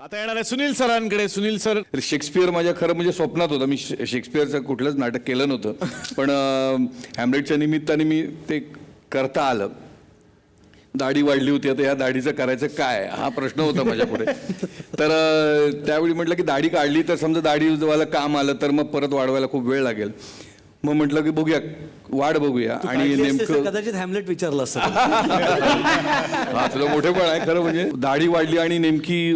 आता येणार आहे सुनील सरांकडे. सुनील सर, शेक्सपियर माझ्या खरं म्हणजे स्वप्नात होता. मी शेक्सपियरचं कुठलंच नाटक केलं नव्हतं, पण हॅम्लेटच्या निमित्ताने मी ते करता आलं. दाढी वाढली होती, आता या दाढीचं करायचं काय हा प्रश्न होता माझ्यापुढे. तर त्यावेळी म्हटलं की दाढी काढली तर समजा दाढीवाला काम आलं तर मग परत वाढवायला खूप वेळ लागेल. मग म्हटलं की बघूया, वाढ बघूया. आणि नेमकं कदाचित हॅमलेट विचारलं असतं. हा तुला मोठेपण आहे खरं. म्हणजे दाढी वाढली आणि नेमकी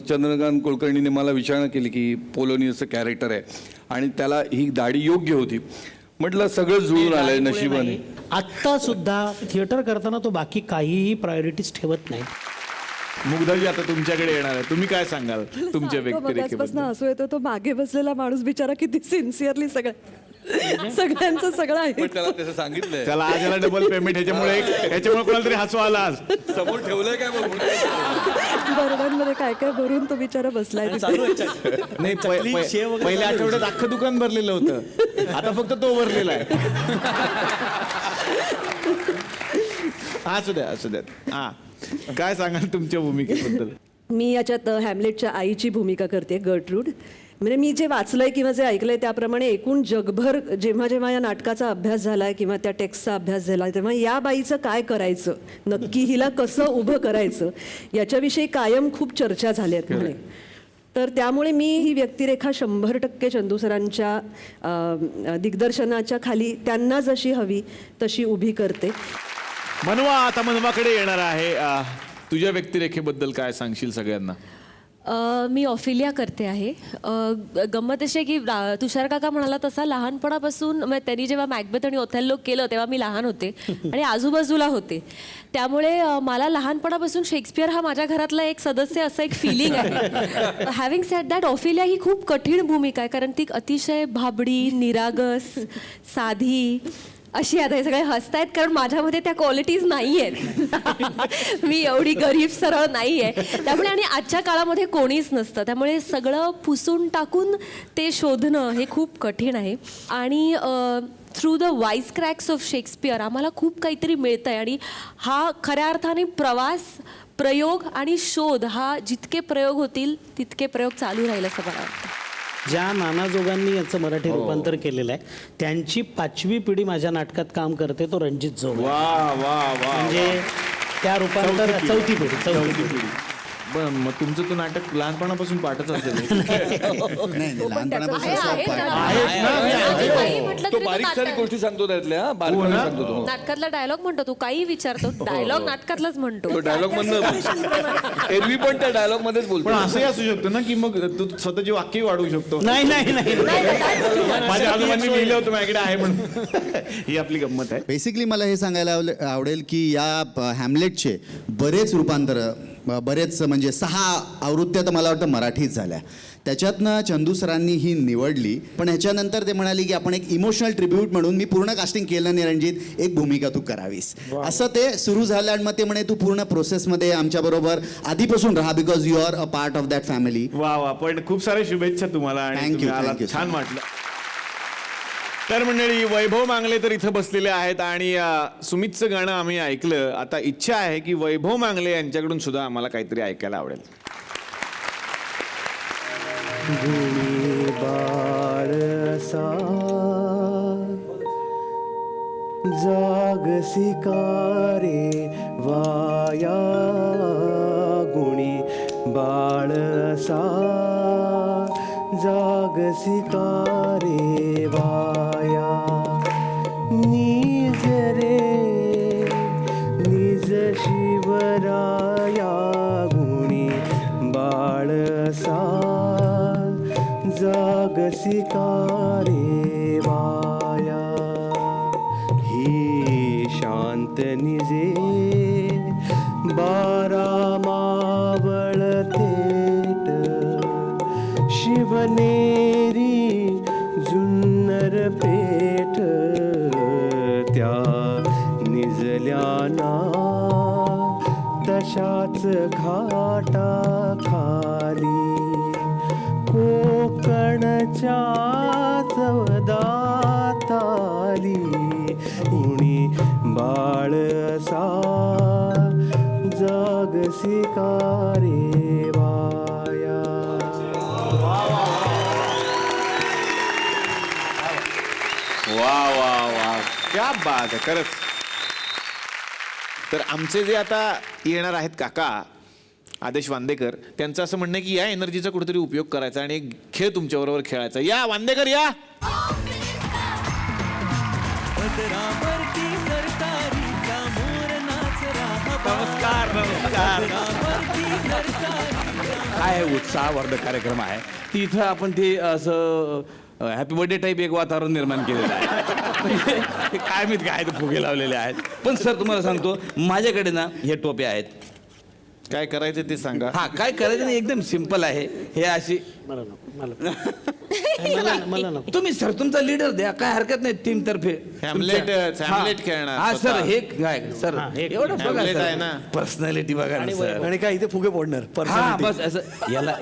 चंद्रकांत कुलकर्णीने मला विचारणा केली की पोलोनियसचं कॅरेक्टर आहे आणि त्याला ही दाढी योग्य होती. म्हटलं सगळं जुळून आलंय नशिबाने. आत्ता सुद्धा थिएटर करताना तो बाकी काहीही प्रायोरिटीज ठेवत नाही. मुग्धाजी आता तुमच्याकडे येणार आहे. तुम्ही काय सांगाल तुमच्या व्यक्तिरेखेबद्दल? हसू येतो. तो मागे बसलेला माणूस बिचारा किती सिन्सिअरली सगळ्यांचं सगळं आहे. पण त्याला तसं सांगितलंय. त्याला आज याला डबल पेमेंट ह्याच्यामुळे कोणाला तरी हसू आला आज. समोर ठेवलंय काय मग बरोबरमध्ये काय काय भरून तो बिचारा बसलाय तिथे. नाही, पहिल्या आठवड्यात अख्खं दुकान भरलेलं होतं, आता फक्त तो भरलेला आहे. असू द्यात. हा, काय सांगाल तुमच्या भूमिकेबद्दल? मी याच्यात हॅमलेटच्या आईची भूमिका करते, गर्ट्रूड. म्हणजे मी जे वाचलंय किंवा जे ऐकलंय त्याप्रमाणे एकूण जगभर जेव्हा जेव्हा या नाटकाचा अभ्यास झालाय किंवा त्या टेक्स्टचा अभ्यास झाला तेव्हा या बाईचं काय करायचं, नक्की हिला कसं उभं करायचं याच्याविषयी कायम खूप चर्चा झाल्यात म्हणे. तर त्यामुळे मी ही व्यक्तिरेखा 100% चंदू सरांच्या दिग्दर्शनाच्या खाली त्यांना जशी हवी तशी उभी करते. मनवा आता मनवाकडे येणार आहे. तुझ्या व्यक्तिरेखेबद्दल काय सांगशील सगळ्यांना? मी ऑफिलिया करते आहे. गंमत अशी आहे की तुषार काका म्हणाला तसा लहानपणापासून त्यांनी जेव्हा मॅकबेथ आणि ओथेल्लो केलं तेव्हा मी लहान होते आणि आजूबाजूला होते. त्यामुळे मला लहानपणापासून शेक्सपियर हा माझ्या घरातला एक सदस्य असं एक फिलिंग आहे. हॅव्हिंग सेड दॅट ऑफिलिया ही खूप कठीण भूमिका आहे कारण ती अतिशय भाबडी, निरागस, साधी अशी. आता हे सगळे हसतायत कारण माझ्यामध्ये त्या क्वालिटीज नाही आहेत. मी एवढी गरीब सरळ नाही आहे त्यामुळे. आणि आजच्या काळामध्ये कोणीच नसतं त्यामुळे सगळं पुसून टाकून ते शोधणं हे खूप कठीण आहे. आणि through the wise cracks of Shakespeare आम्हाला खूप काहीतरी मिळतं आहे. आणि हा खऱ्या अर्थाने प्रवास, प्रयोग आणि शोध हा जितके प्रयोग होतील तितके प्रयोग चालू राहील असं मला वाटतं. ज्या नानाजोगांनी याचं मराठी रूपांतर केलेलं आहे त्यांची 5वी पिढी माझ्या नाटकात काम करते, तो रणजित जोग. वा वा वा. म्हणजे त्या रूपांतर चौथी पिढी. बरं, मग तुमचं तो नाटक लहानपणापासून पाठच असेल. तो बारीक सारी गोष्टी सांगतो त्यातल्या. बारीक सांगतो तो. नाटकातला डायलॉग म्हणतो तू, काही विचारतो डायलॉग नाटकातलाच म्हणतो. तो डायलॉग मधनं एरवी पण त्या डायलॉग मध्येच बोलतो. पण असंही असू शकतं ना की मग तू स्वतःची वाक्य वाढवू शकतो. नाही. माझ्या आजोबांनी लिहिलं होतं माझ्याकडे आहे म्हणून. ही आपली गंमत आहे. बेसिकली मला हे सांगायला आवडेल की या हॅमलेटचे बरेच रूपांतर, बरेच म्हणजे 6 आवृत्त्या तर मला वाटतं मराठीत झाल्या. त्याच्यातनं चंदू सरांनी ही निवडली. पण ह्याच्यानंतर ते म्हणाले की आपण एक इमोशनल ट्रिब्यूट म्हणून, मी पूर्ण कास्टिंग केलं नाही रणजित, एक भूमिका तू करावीस. असं ते सुरू झालं आणि मग ते म्हणे तू पूर्ण प्रोसेसमध्ये आमच्याबरोबर आधीपासून राहा because you are a part of that family. वा वा. पण खूप साऱ्या शुभेच्छा तुम्हाला आणि Thank you, तुम्ही आलात. thank you, छान वाटलं. तर मंडळी, वैभव मांगले तर इथं बसलेले आहेत आणि सुमितचं गाणं आम्ही ऐकलं. आता इच्छा आहे की वैभव मांगले यांच्याकडून सुद्धा आम्हाला काहीतरी ऐकायला आवडेल. गुणी बाळसा जागसी कारे वाया, गुणी बाळसा जागसी कारे वाया. निज रे निज शिवराया, गुणी बाळसा जागसी कारे वाया. ही शांत निजे 12 मावळ थेट, शिवनेरी जुन्नर पेठ, त्या निजल्याना तशाच घाटा खाली. कोकणच्या चवदाताली, उणी बाळसा जागसी कारे वाया. बात आहे खरंच. तर आमचे जे आता येणार आहेत काका आदेश वांदेकर, त्यांचं असं म्हणणं आहे की या एनर्जीचा कुठेतरी उपयोग करायचा आणि एक खेळ तुमच्याबरोबर खेळायचा. या वांदेकर या. नमस्कार नमस्कार. काय उत्साहवर्धक कार्यक्रम आहे. तिथं आपण ते असं हॅपी बर्थडे टाईप एक वातावरण निर्माण केलेलं आहे. काय माहित काय ते फुगे लावलेले आहेत. पण सर तुम्हाला सांगतो माझ्याकडे ना हे टोपे आहेत. काय करायचं ते सांगा. हा काय करायचं नाही एकदम सिंपल आहे. हे अशी मला नको मला नको. तुम्ही सर तुमचा लीडर द्या काय हरकत नाही टीम तर्फे. हॅमलेट खेळणार हा सर स्वतः. हे काय सर एवढं बघा हॅमलेट आहे ना. पर्सनॅलिटी बघा ना सर. आणि काय इथे फुगे फोडणार हा बस असं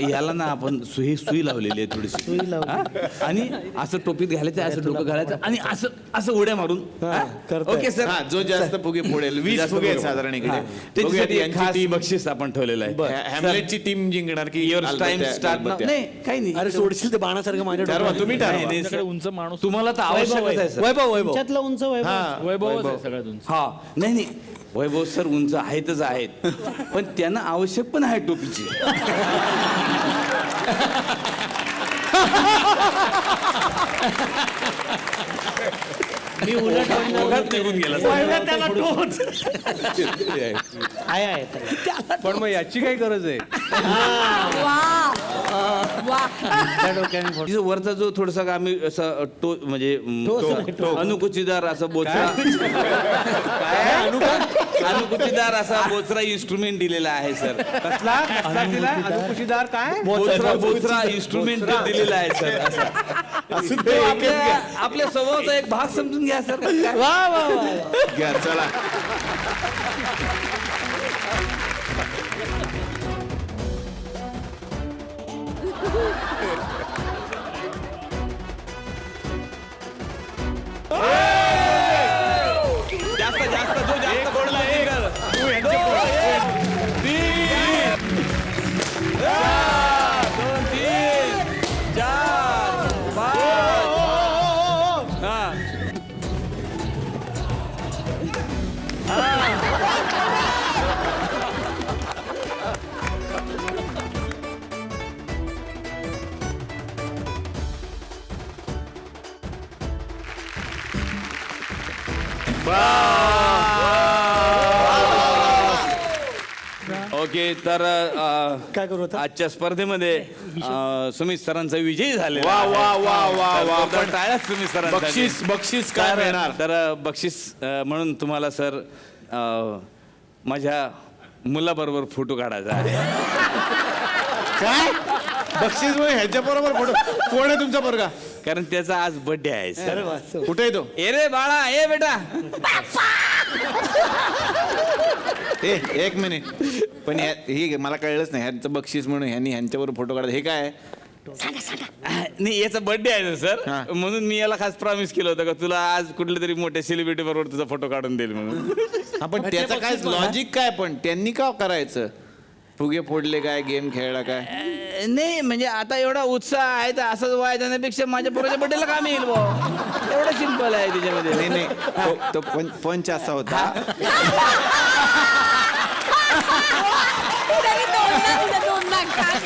याला ना आपण सुई लावलेली आहे थोडीशी सुई लावली. हा? आणि असं टोपीत घालायचं असं डोकं घालायचं आणि असं असं उड्या मारून करताय. ओके सर हा, जो जास्त फुगे फोडेल 20 जास्त फुगे आहेत फुगे. साधारण इकडे. हा. बघूया त्याच्यासाठी एक यांची खास team- बक्षीस आपण ठेवलेलं आहे. हॅमलेटची टीम जिंकणार की युअर अल्बत्या- टाइम स्टार्ट अल्बत्या? नाही काही नाही अरे सोडशील ते बाणासारखं माझ्या ठरवा डोक्यात. तुम्ही नाही, ठरवा. नाही, सर. तुम्हाला तर आवश्यकच आहे सर. वैभव तुमच्यातलं उंच वैभव. हा, वैभव. हा नाही नाही वैभव सर उंच आहेतच आहेत पण त्यांना आवश्यक पण आहे टोपीची. मी उलट ओघात निघून गेला त्याला टोच आहे त्याला. पण मग याची काय गरज आहे. त्या डोक्याने फोड. तिचा वरचा जो थोडासा आम्ही असं म्हणजे अनुकुचीदार असा बोचरा अनुकुचीदार असा बोचरा इन्स्ट्रुमेंट दिलेला आहे सर. कसला अनुकुशीदार काय बोचरा इन्स्ट्रुमेंट दिलेला आहे सर असं तो आपल्या स्वभावाचा एक भाग समजून घ्या सर. घ्या, चला. जास्त जास्त जो जास्त बोलला ओके तर काय करू आता? आजच्या स्पर्धेमध्ये सुमित सरांचा विजयी झाले. वा वा वा वा वा. पण टाळ्याच सुमित सरांचा. बक्षीस काय मिळणार? तर बक्षीस म्हणून तुम्हाला सर माझ्या मुलाबरोबर फोटो काढायचा आहे. काय बक्षीस म्हणजे ह्याच्या बरोबर फोटो? कोण आहे तुमचा पोरगा? कारण त्याचा आज बर्थडे आहे सर. कुठे आहे तो? ए रे बाळा ए बेटा. एक मिनिट पण ही मला कळलंच नाही. ह्यांचं बक्षीस म्हणून ह्यांच्याबरोबर फोटो काढत हे काय? नाही याचा बर्थडे आहे ना हा. सर म्हणून मी याला खास प्रॉमिस केलं होतं का तुला आज कुठल्या तरी मोठ्या सेलिब्रिटी बरोबर तुझा फोटो काढून देईल म्हणून. आपण त्याचं काय लॉजिक काय? पण त्यांनी का करायचं? फुगे फोडले काय? गेम खेळला काय? नाही म्हणजे आता एवढा उत्साह आहे तर असंच वाया जाण्यापेक्षा माझ्या पोराच्या बर्थडेला काम येईल भाऊ. एवढं सिंपल आहे त्याच्यामध्ये. नाही नाही तो पंच असा होता. दोन लाख काय